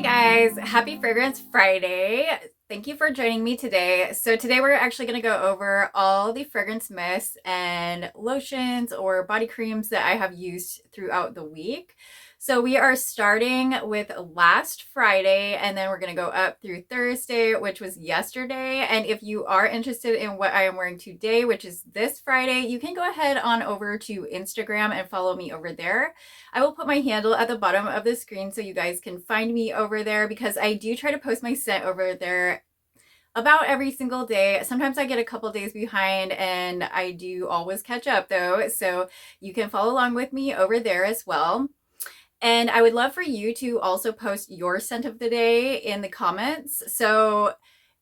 Guys, happy Fragrance Friday. Thank you for joining me today. So today we're actually going to go over all the fragrance mists and lotions or body creams that I have used throughout the week. So we are starting with last Friday, and then we're going to go up through Thursday, which was yesterday. And if you are interested in what I am wearing today, which is this Friday, you can go ahead on over to Instagram and follow me over there. I will put my handle at the bottom of the screen so you guys can find me over there, because I do try to post my scent over there about every single day. Sometimes I get a couple days behind, and I do always catch up though. So you can follow along with me over there as well. And I would love for you to also post your scent of the day in the comments. So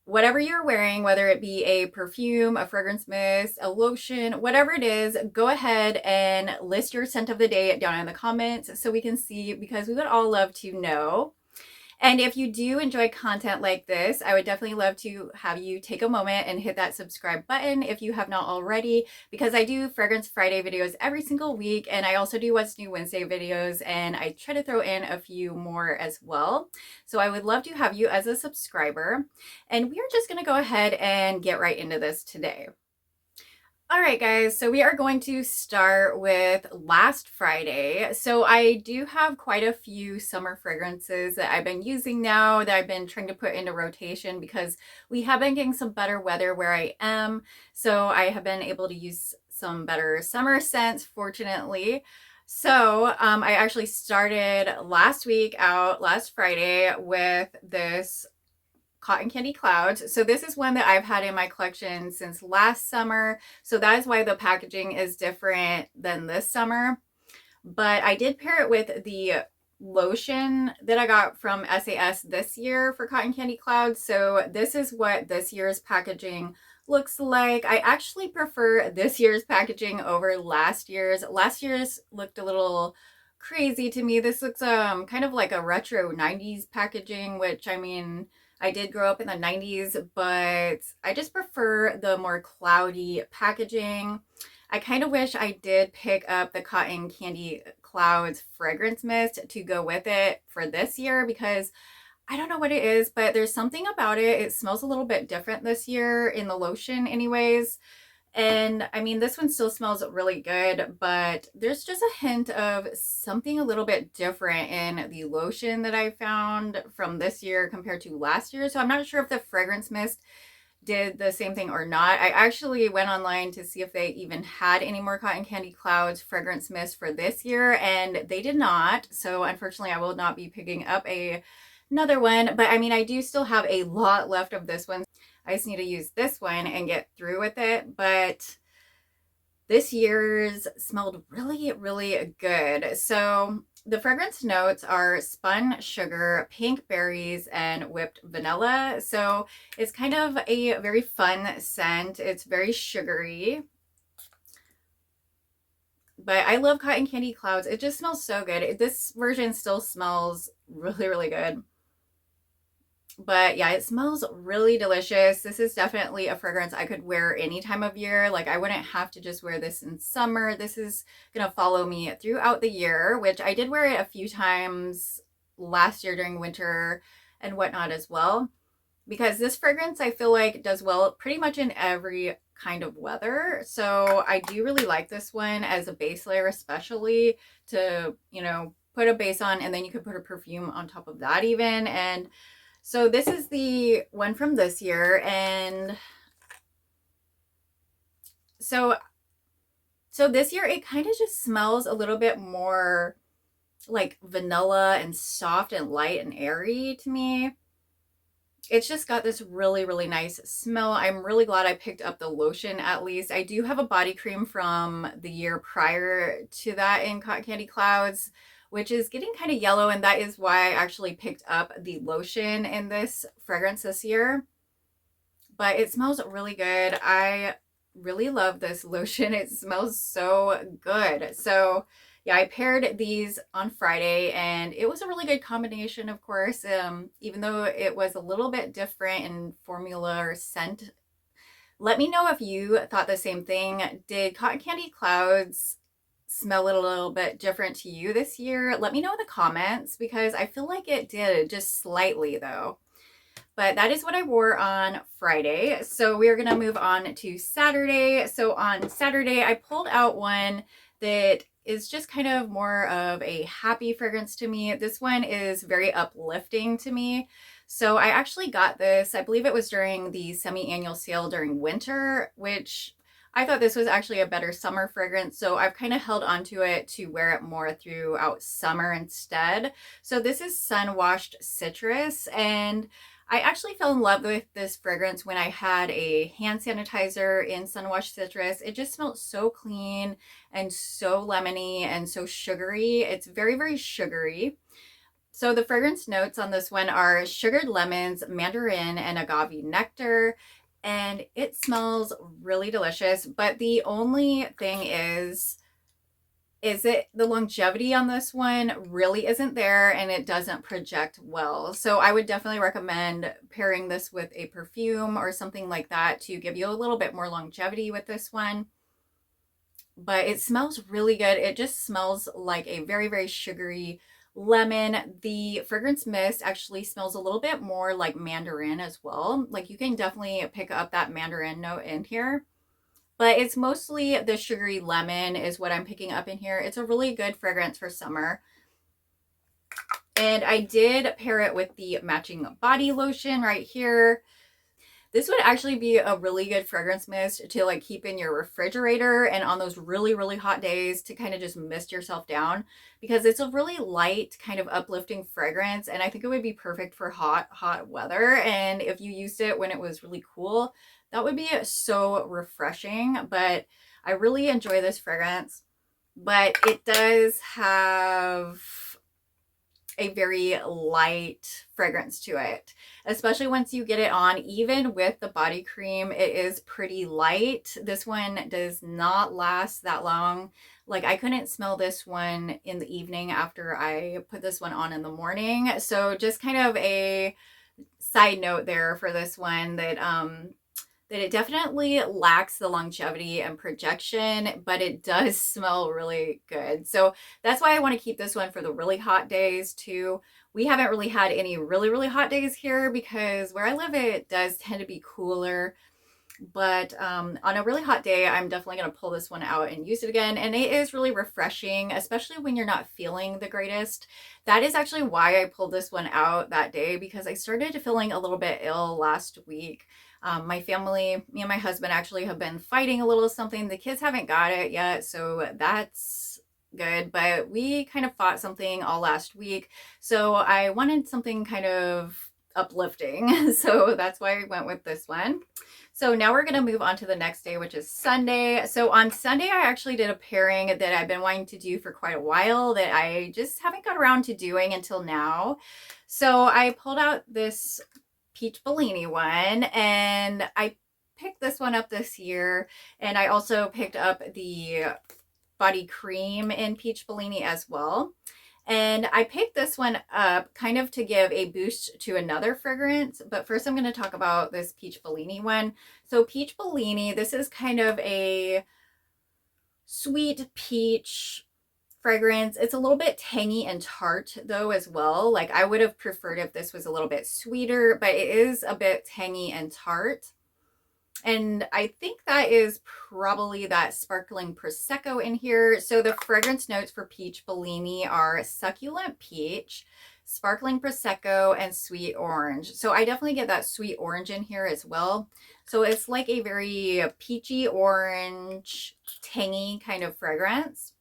whatever you're wearing, whether it be a perfume, a fragrance mist, a lotion, whatever it is, go ahead and list your scent of the day down in the comments so we can see, because we would all love to know. And if you do enjoy content like this, I would definitely love to have you take a moment and hit that subscribe button if you have not already, because I do Fragrance Friday videos every single week, and I also do What's New Wednesday videos, and I try to throw in a few more as well. So I would love to have you as a subscriber. And we are just going to go ahead and get right into this today. All right, guys, so we are going to start with last Friday. So I do have quite a few summer fragrances that I've been using now that I've been trying to put into rotation, because we have been getting some better weather where I am. So I have been able to use some better summer scents, fortunately. So I actually started last Friday, with this Cotton Candy Clouds. So this is one that I've had in my collection since last summer. So that is why the packaging is different than this summer. But I did pair it with the lotion that I got from SAS this year for Cotton Candy Clouds. So this is what this year's packaging looks like. I actually prefer this year's packaging over last year's. Last year's looked a little crazy to me. This looks kind of like a retro 90s packaging, which, I mean, I did grow up in the 90s, but I just prefer the more cloudy packaging. I kind of wish I did pick up the Cotton Candy Clouds fragrance mist to go with it for this year, because I don't know what it is, but there's something about it. It smells a little bit different this year in the lotion anyways. And I mean, this one still smells really good, but there's just a hint of something a little bit different in the lotion that I found from this year compared to last year. So I'm not sure if the fragrance mist did the same thing or not. I actually went online to see if they even had any more Cotton Candy Clouds fragrance mist for this year, and they did not. So unfortunately, I will not be picking up another one. But I mean, I do still have a lot left of this one. I just need to use this one and get through with it. But this year's smelled really, really good. So the fragrance notes are spun sugar, pink berries, and whipped vanilla. So it's kind of a very fun scent. It's very sugary. But I love Cotton Candy Clouds. It just smells so good. This version still smells really, really good. But yeah, it smells really delicious. This is definitely a fragrance I could wear any time of year. Like, I wouldn't have to just wear this in summer. This is going to follow me throughout the year, which I did wear it a few times last year during winter and whatnot as well. Because this fragrance, I feel like, does well pretty much in every kind of weather. So I do really like this one as a base layer, especially to, put a base on, and then you could put a perfume on top of that even. And so this is the one from this year. And so this year it kind of just smells a little bit more like vanilla and soft and light and airy to me. It's just got this really, really nice smell. I'm really glad I picked up the lotion at least. I do have a body cream from the year prior to that in Cotton Candy Clouds, which is getting kind of yellow, and that is why I actually picked up the lotion in this fragrance this year. But it smells really good. I really love this lotion. It smells so good. So yeah, I paired these on Friday, and it was a really good combination, of course, even though it was a little bit different in formula or scent. Let me know if you thought the same thing. Did Cotton Candy Clouds smell it a little bit different to you this year? Let me know in the comments because I feel like it did, just slightly though. But that is what I wore on Friday. So we're going to move on to Saturday. So on Saturday, I pulled out one that is just kind of more of a happy fragrance to me. This one is very uplifting to me. So I actually got this, I believe it was during the semi-annual sale during winter, which I thought this was actually a better summer fragrance. So I've kind of held onto it to wear it more throughout summer instead. So this is Sun Washed Citrus, and I actually fell in love with this fragrance when I had a hand sanitizer in Sun Washed Citrus. It just smelled so clean and so lemony and so sugary. It's very, very sugary. So the fragrance notes on this one are sugared lemons, mandarin, and agave nectar. And it smells really delicious. But the only thing is the longevity on this one really isn't there, and it doesn't project well. So I would definitely recommend pairing this with a perfume or something like that to give you a little bit more longevity with this one. But it smells really good. It just smells like a very, very sugary lemon. The fragrance mist actually smells a little bit more like mandarin as well. Like you can definitely pick up that mandarin note in here. But it's mostly the sugary lemon is what I'm picking up in here. It's a really good fragrance for summer. And I did pair it with the matching body lotion right here. This would actually be a really good fragrance mist to like keep in your refrigerator and on those really, really hot days to kind of just mist yourself down, because it's a really light kind of uplifting fragrance. And I think it would be perfect for hot, hot weather. And if you used it when it was really cool, that would be so refreshing. But I really enjoy this fragrance, but it does have a very light fragrance to it, especially once you get it on. Even with the body cream, it is pretty light. This one does not last that long. Like I couldn't smell this one in the evening after I put this one on in the morning. So just kind of a side note there for this one, that it definitely lacks the longevity and projection, but it does smell really good. So that's why I want to keep this one for the really hot days too. We haven't really had any really, really hot days here because where I live, it does tend to be cooler. But on a really hot day, I'm definitely going to pull this one out and use it again. And it is really refreshing, especially when you're not feeling the greatest. That is actually why I pulled this one out that day, because I started feeling a little bit ill last week. My family, me and my husband actually have been fighting a little something. The kids haven't got it yet, so that's good. But we kind of fought something all last week. So I wanted something kind of uplifting. So that's why I went with this one. So now we're going to move on to the next day, which is Sunday. So on Sunday, I actually did a pairing that I've been wanting to do for quite a while that I just haven't got around to doing until now. So I pulled out this Peach Bellini one, and I picked this one up this year. And I also picked up the body cream in Peach Bellini as well. And I picked this one up kind of to give a boost to another fragrance. But first I'm going to talk about this Peach Bellini one. So Peach Bellini, this is kind of a sweet peach fragrance. It's a little bit tangy and tart though as well. Like I would have preferred if this was a little bit sweeter, but it is a bit tangy and tart. And I think that is probably that sparkling Prosecco in here. So the fragrance notes for Peach Bellini are succulent peach, sparkling Prosecco, and sweet orange. So I definitely get that sweet orange in here as well. So it's like a very peachy orange, tangy kind of fragrance.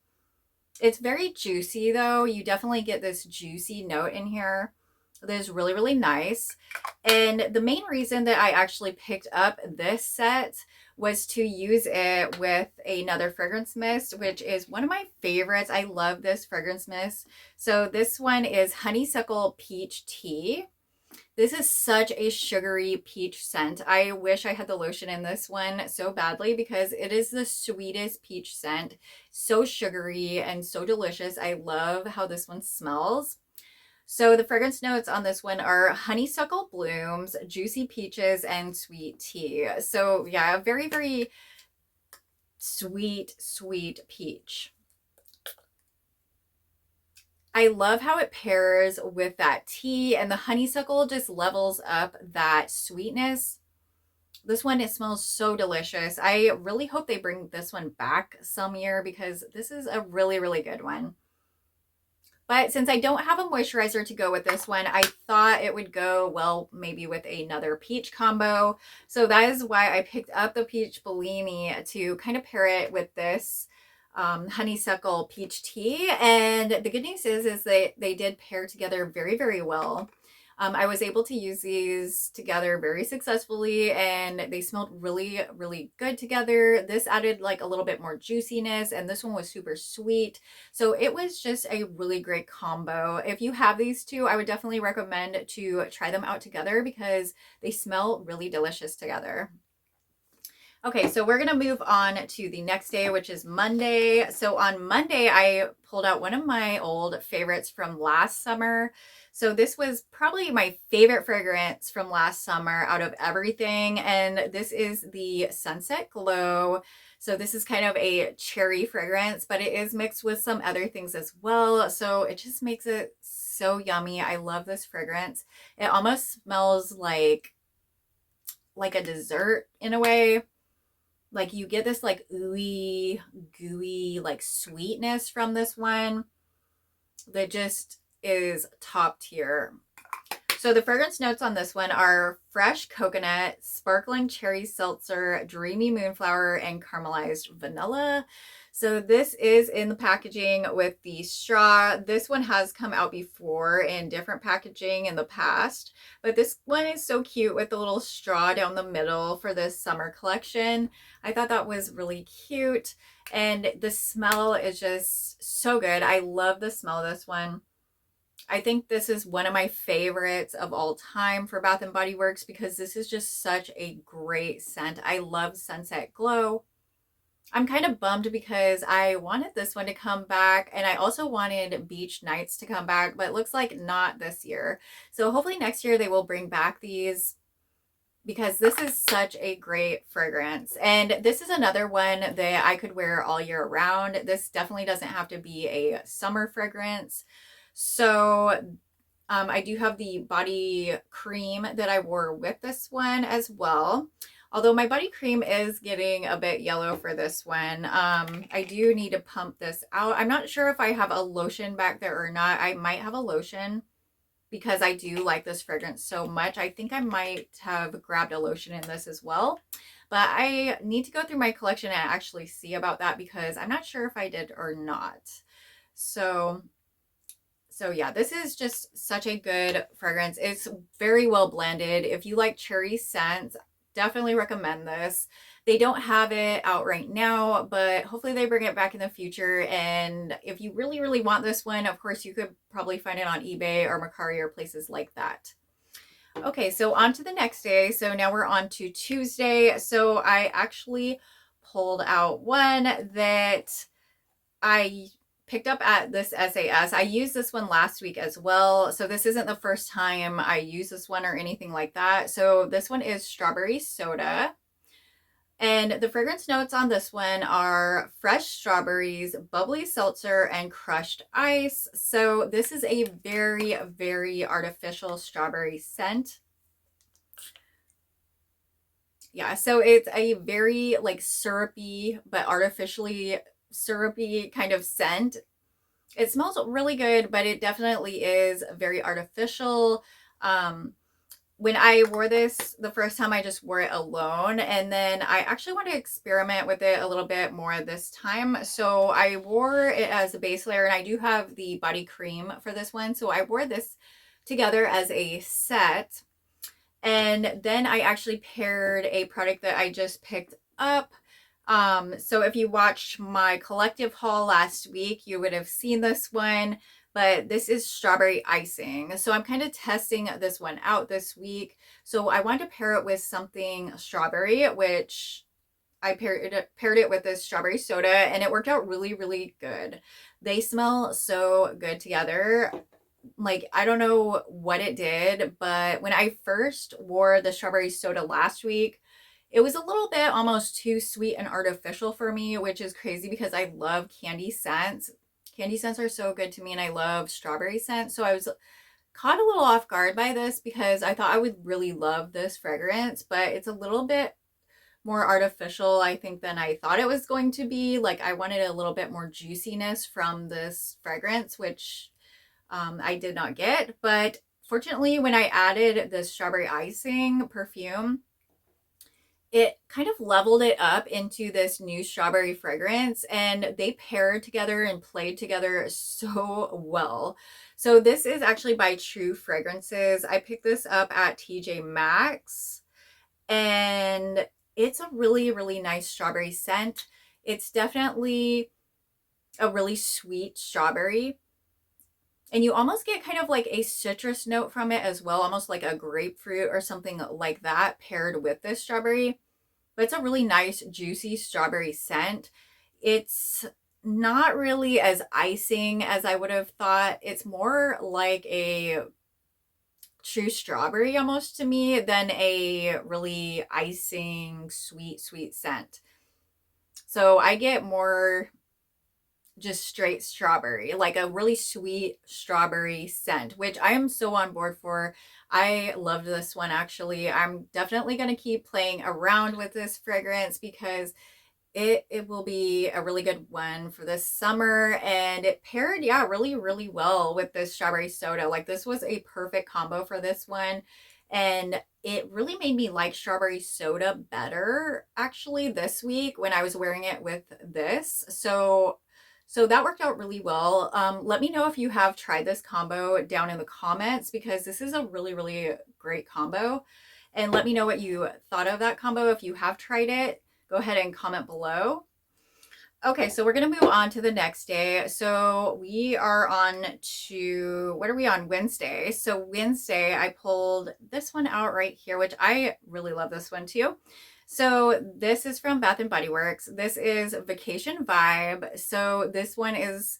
It's very juicy though. You definitely get this juicy note in here. That is really, really nice. And the main reason that I actually picked up this set was to use it with another fragrance mist, which is one of my favorites. I love this fragrance mist. So this one is Honeysuckle Peach Tea. This is such a sugary peach scent. I wish I had the lotion in this one so badly because it is the sweetest peach scent. So sugary and so delicious. I love how this one smells. So the fragrance notes on this one are honeysuckle blooms, juicy peaches, and sweet tea. So yeah, a very, very sweet, sweet peach. I love how it pairs with that tea, and the honeysuckle just levels up that sweetness. This one, it smells so delicious. I really hope they bring this one back some year because this is a really, really good one. But since I don't have a moisturizer to go with this one, I thought it would go well maybe with another peach combo. So that is why I picked up the peach Bellini to kind of pair it with this honeysuckle peach tea. And the good news is that they did pair together very, very well. I was able to use these together very successfully, and they smelled really, really good together. This added like a little bit more juiciness, and this one was super sweet. So it was just a really great combo. If you have these two, I would definitely recommend to try them out together because they smell really delicious together. Okay, so we're gonna move on to the next day, which is Monday. So on Monday, I pulled out one of my old favorites from last summer. So this was probably my favorite fragrance from last summer out of everything. And this is the Sunset Glow. So this is kind of a cherry fragrance, but it is mixed with some other things as well. So it just makes it so yummy. I love this fragrance. It almost smells like a dessert in a way. Like you get this like ooey, gooey, like sweetness from this one that just is top tier. So the fragrance notes on this one are fresh coconut, sparkling cherry seltzer, dreamy moonflower, and caramelized vanilla. So this is in the packaging with the straw. This one has come out before in different packaging in the past, but this one is so cute with the little straw down the middle for this summer collection. I thought that was really cute, and the smell is just so good. I love the smell of this one. I think this is one of my favorites of all time for Bath and Body Works because this is just such a great scent. I love Sunset Glow. I'm kind of bummed because I wanted this one to come back, and I also wanted Beach Nights to come back, but it looks like not this year. So hopefully next year they will bring back these because this is such a great fragrance. And this is another one that I could wear all year round. This definitely doesn't have to be a summer fragrance. So I do have the body cream that I wore with this one as well. Although my body cream is getting a bit yellow for this one. I do need to pump this out. I'm not sure if I have a lotion back there or not. I might have a lotion because I do like this fragrance so much. I think I might have grabbed a lotion in this as well. But I need to go through my collection and actually see about that because I'm not sure if I did or not. So yeah, this is just such a good fragrance. It's very well blended. If you like cherry scents, definitely recommend this. They don't have it out right now, but hopefully they bring it back in the future. And if you really, really want this one, of course, you could probably find it on eBay or Mercari or places like that. Okay, so on to the next day. So now we're on to Tuesday. So I actually pulled out one that I picked up at this SAS. I used this one last week as well. So this isn't the first time I use this one or anything like that. So this one is strawberry soda. And the fragrance notes on this one are fresh strawberries, bubbly seltzer, and crushed ice. So this is a very, very artificial strawberry scent. Yeah, so it's a very like syrupy, but artificially syrupy kind of scent. It smells really good, but it definitely is very artificial. When I wore this the first time, I just wore it alone, and then I actually want to experiment with it a little bit more this time. So I wore it as a base layer, and I do have the body cream for this one. So I wore this together as a set, and then I actually paired a product that I just picked up. So if you watched my collective haul last week, you would have seen this one, but this is strawberry icing. So I'm kind of testing this one out this week. So I wanted to pair it with something strawberry, which I paired it with this strawberry soda, and it worked out really, really good. They smell so good together. Like, I don't know what it did, but when I first wore the strawberry soda last week, it was a little bit almost too sweet and artificial for me, which is crazy because I love candy scents. Candy scents are so good to me, and I love strawberry scents. So I was caught a little off guard by this because I thought I would really love this fragrance, but it's a little bit more artificial, I think, than I thought it was going to be. Like, I wanted a little bit more juiciness from this fragrance, which I did not get. But fortunately, when I added the strawberry icing perfume, it kind of leveled it up into this new strawberry fragrance, and they paired together and played together so well. So this is actually by True Fragrances. I picked this up at TJ Maxx, and it's a really, really nice strawberry scent. It's definitely a really sweet strawberry, and you almost get kind of like a citrus note from it as well, almost like a grapefruit or something like that paired with this strawberry. But it's a really nice, juicy strawberry scent. It's not really as icing as I would have thought. It's more like a true strawberry almost to me than a really icing, sweet, sweet scent. So I get more just straight strawberry, like a really sweet strawberry scent, which I am so on board for. I loved this one actually. I'm definitely going to keep playing around with this fragrance because it will be a really good one for this summer, and it paired, yeah, really, really well with this strawberry soda. Like, this was a perfect combo for this one, and it really made me like strawberry soda better actually this week when I was wearing it with this. So that worked out really well. Let me know if you have tried this combo down in the comments, because this is a really, really great combo. And let me know what you thought of that combo. If you have tried it, go ahead and comment below. Okay, so we're going to move on to the next day. So we are on to, what are we on? Wednesday. So Wednesday, I pulled this one out right here, which I really love this one too. So this is from Bath and Body Works. This is Vacation Vibe. So this one is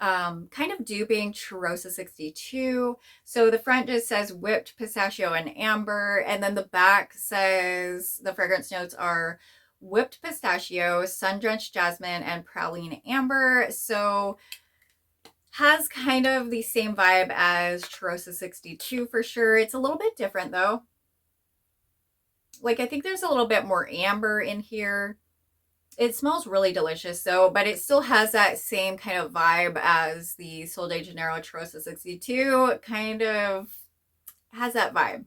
kind of duping Cheirosa 62. So the front just says whipped pistachio and amber, and then the back says the fragrance notes are whipped pistachio, sun-drenched jasmine, and praline amber. So has kind of the same vibe as Cheirosa 62 for sure. It's a little bit different though. Like, I think there's a little bit more amber in here. It smells really delicious though, but it still has that same kind of vibe as the Sol de Janeiro Cheirosa 62. Kind of has that vibe,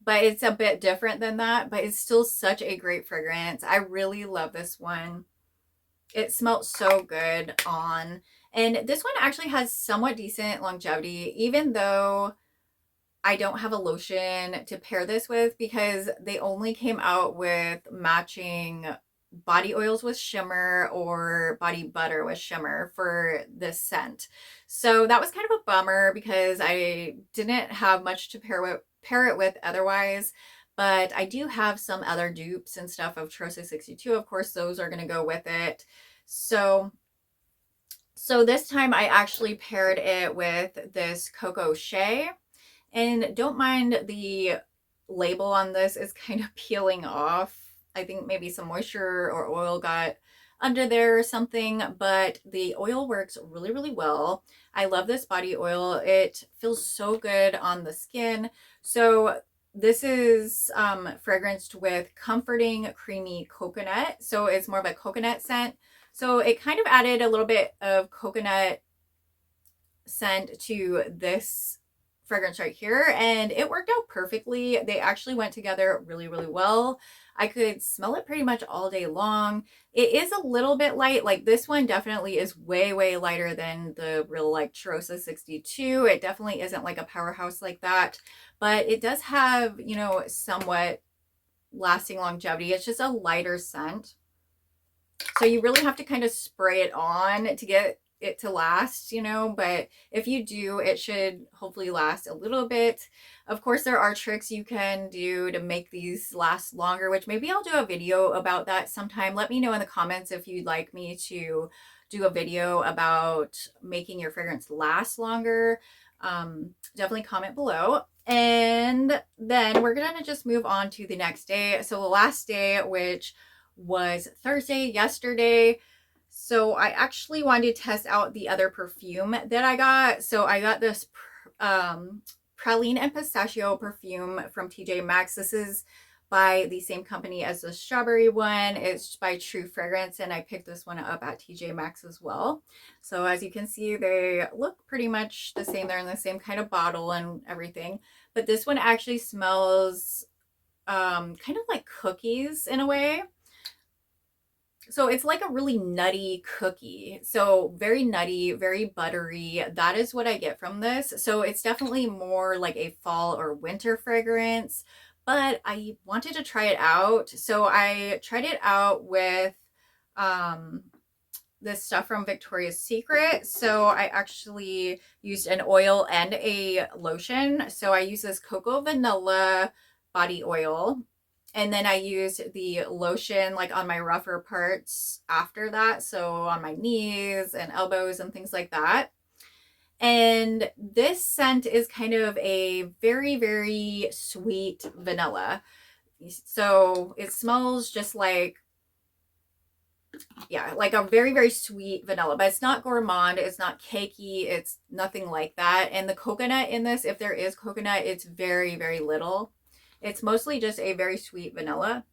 but it's a bit different than that. But it's still such a great fragrance. I really love this one. It smelled so good on, and this one actually has somewhat decent longevity, even though I don't have a lotion to pair this with, because they only came out with matching body oils with shimmer or body butter with shimmer for this scent. So that was kind of a bummer because I didn't have much to pair it with otherwise. But I do have some other dupes and stuff of Cheirosa 62. Of course, those are going to go with it. So this time I actually paired it with this Coco Shea. And don't mind the label on this is kind of peeling off. I think maybe some moisture or oil got under there or something, but the oil works really, really well. I love this body oil. It feels so good on the skin. So this is fragranced with comforting, creamy coconut. So it's more of a coconut scent. So it kind of added a little bit of coconut scent to this fragrance right here, and it worked out perfectly. They actually went together really, really well. I could smell it pretty much all day long. It is a little bit light. Like, this one definitely is way, way lighter than the real like Cheirosa 62. It definitely isn't like a powerhouse like that, but it does have, you know, somewhat lasting longevity. It's just a lighter scent. So you really have to kind of spray it on to get it to last, you know, but if you do, it should hopefully last a little bit. Of course, there are tricks you can do to make these last longer, which maybe I'll do a video about that sometime. Let me know in the comments if you'd like me to do a video about making your fragrance last longer. Definitely comment below. And then we're gonna just move on to the next day. So the last day, which was Thursday, yesterday. So I actually wanted to test out the other perfume that I got. So I got this praline and pistachio perfume from TJ Maxx. This is by the same company as the strawberry one. It's by True Fragrance, and I picked this one up at TJ Maxx as well. So as you can see, they look pretty much the same. They're in the same kind of bottle and everything. But this one actually smells kind of like cookies in a way. So it's like a really nutty cookie. So very nutty, very buttery. That is what I get from this. So it's definitely more like a fall or winter fragrance, but I wanted to try it out. So I tried it out with um this stuff from Victoria's Secret. So I actually used an oil and a lotion. So I use this cocoa vanilla body oil, and then I used the lotion like on my rougher parts after that. So on my knees and elbows and things like that. And this scent is kind of a very, very sweet vanilla. So it smells just like, yeah, like a very, very sweet vanilla, but it's not gourmand. It's not cakey. It's nothing like that. And the coconut in this, if there is coconut, it's very, very little. It's mostly just a very sweet vanilla.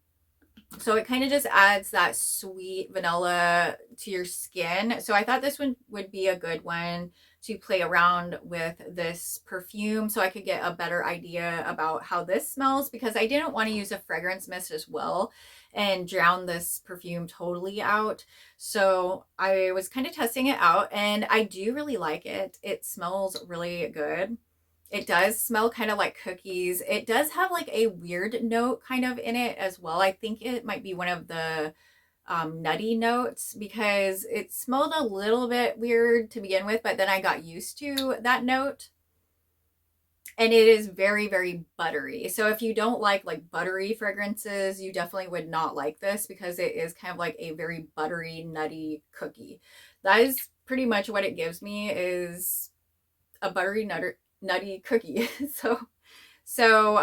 So it kind of just adds that sweet vanilla to your skin. So I thought this one would be a good one to play around with this perfume so I could get a better idea about how this smells, because I didn't want to use a fragrance mist as well and drown this perfume totally out. So I was kind of testing it out, and I do really like it. It smells really good. It does smell kind of like cookies. It does have like a weird note kind of in it as well. I think it might be one of the nutty notes, because it smelled a little bit weird to begin with, but then I got used to that note. And it is very, very buttery. So if you don't like buttery fragrances, you definitely would not like this, because it is kind of like a very buttery, nutty cookie. That is pretty much what it gives me, is a buttery nutty cookie. So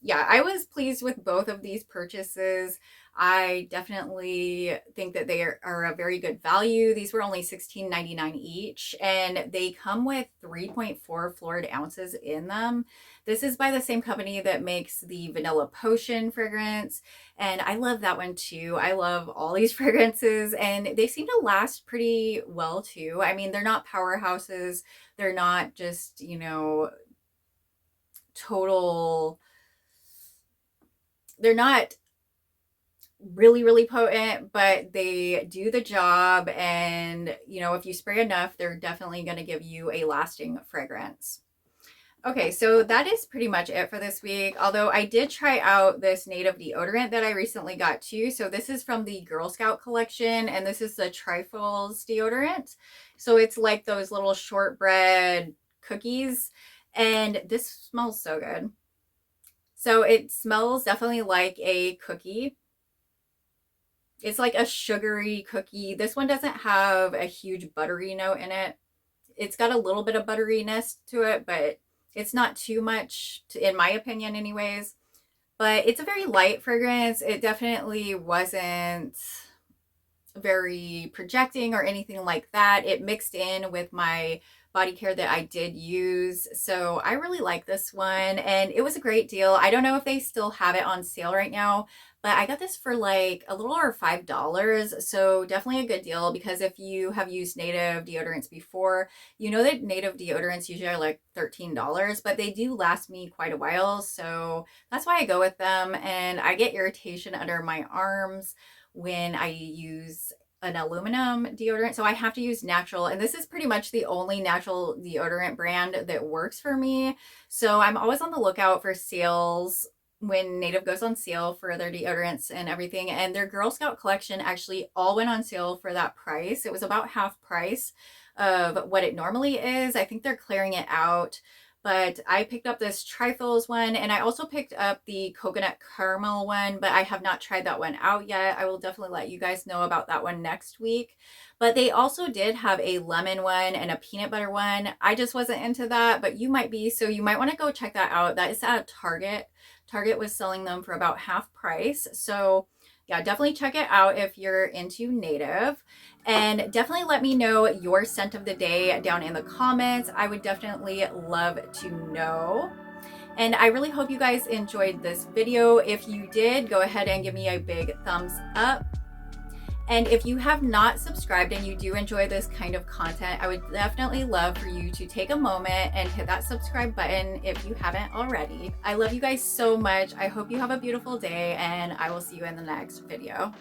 yeah, I was pleased with both of these purchases. I definitely think that they are a very good value. These were only $16.99 each, and they come with 3.4 florid ounces in them. This is by the same company that makes the Vanilla Potion fragrance, and I love that one too. I love all these fragrances, and they seem to last pretty well too. I mean, they're not powerhouses. They're not just, total, they're not really, really potent, but they do the job. And, if you spray enough, they're definitely going to give you a lasting fragrance. Okay, so that is pretty much it for this week. Although I did try out this native deodorant that I recently got too. So this is from the Girl Scout collection, and this is the Trifles deodorant. So it's like those little shortbread cookies, and this smells so good. So it smells definitely like a cookie. It's like a sugary cookie. This one doesn't have a huge buttery note in it. It's got a little bit of butteriness to it, but it's not too much, in my opinion anyways. But it's a very light fragrance. It definitely wasn't very projecting or anything like that. It mixed in with my bodycare that I did use. So I really like this one, and it was a great deal. I don't know if they still have it on sale right now, but I got this for like a little over $5. So definitely a good deal, because if you have used native deodorants before, you know that native deodorants usually are like $13, but they do last me quite a while. So that's why I go with them. And I get irritation under my arms when I use an aluminum deodorant. So I have to use natural, and this is pretty much the only natural deodorant brand that works for me. So I'm always on the lookout for sales when Native goes on sale for their deodorants and everything. And their Girl Scout collection actually all went on sale for that price. It was about half price of what it normally is. I think they're clearing it out. But I picked up this Trifles one, and I also picked up the coconut caramel one, but I have not tried that one out yet. I will definitely let you guys know about that one next week. But they also did have a lemon one and a peanut butter one. I just wasn't into that, but you might be, so you might want to go check that out. That is at Target. Target was selling them for about half price. So yeah, definitely check it out if you're into native. And definitely let me know your scent of the day down in the comments. I would definitely love to know. And I really hope you guys enjoyed this video. If you did, go ahead and give me a big thumbs up. And if you have not subscribed and you do enjoy this kind of content, I would definitely love for you to take a moment and hit that subscribe button if you haven't already. I love you guys so much. I hope you have a beautiful day, and I will see you in the next video.